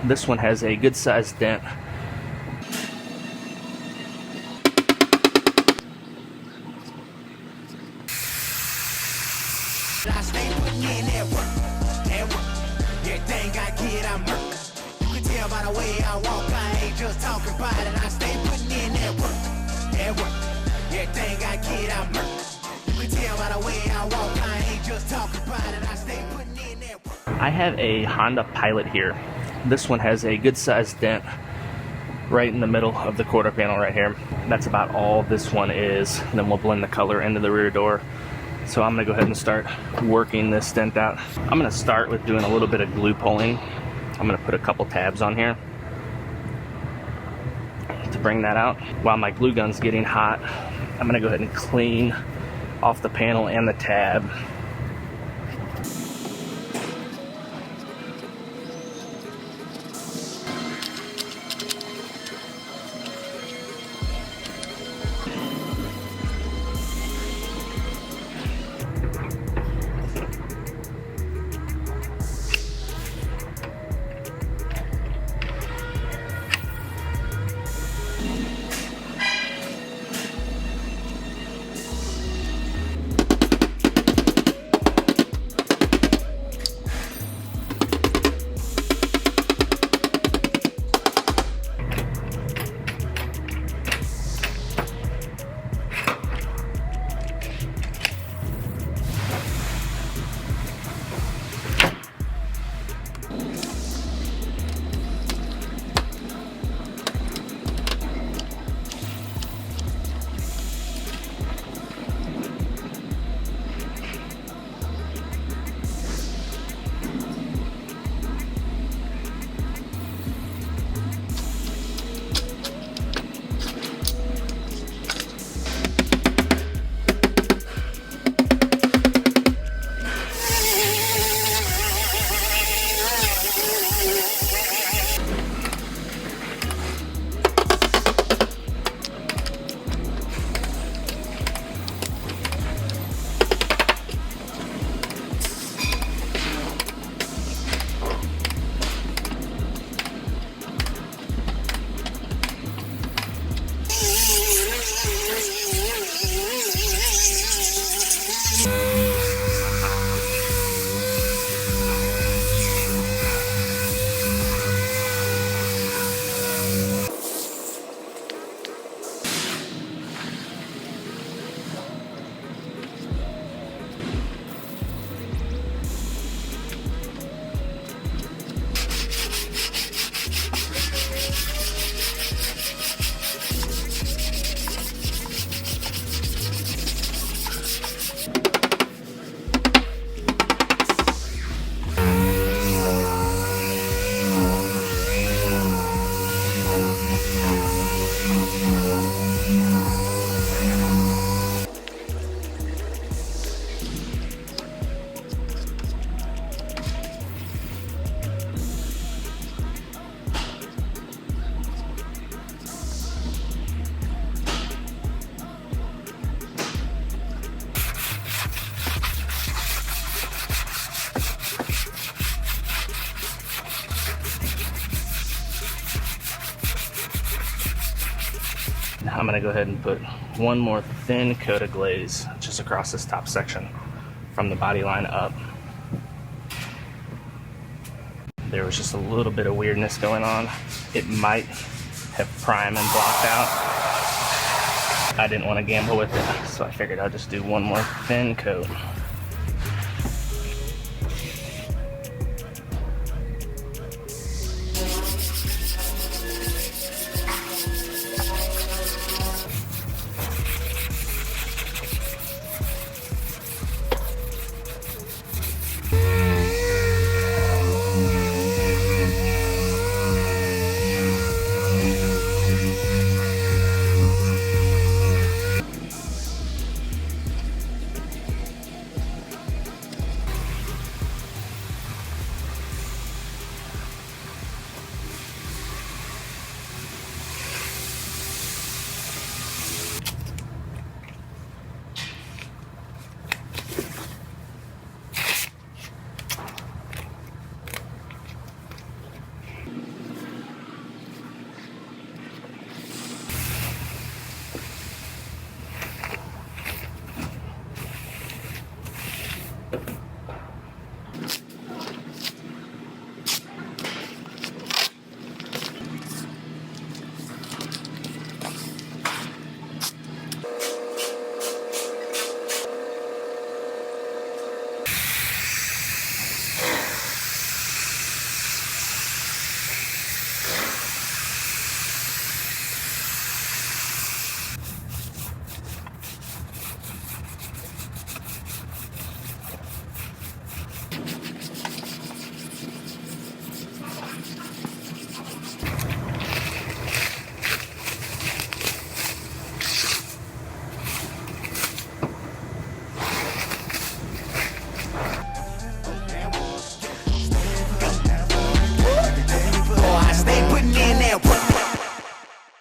This one has a good sized dent. I stay putting in that work. Everything I get, I murk. You can tell by the way I walk, I ain't just talking about it. I stay putting in that work. Everything I get, I murk. You can tell by the way I walk, I ain't just talking about it. I stay putting in that work. I have a Honda Pilot here. This one has a good sized dent right in the middle of the quarter panel right here. That's about all this one is. And then we'll blend the color into the rear door. So I'm gonna go ahead and start working this dent out. I'm gonna start with doing a little bit of glue pulling. I'm gonna put a couple tabs on here to bring that out. While my glue gun's getting hot, I'm gonna go ahead and clean off the panel and the tab. Now I'm gonna go ahead and put one more thin coat of glaze just across this top section from the body line up. There was just a little bit of weirdness going on. It might have primed and blocked out. I didn't want to gamble with it, so I figured I'd just do one more thin coat.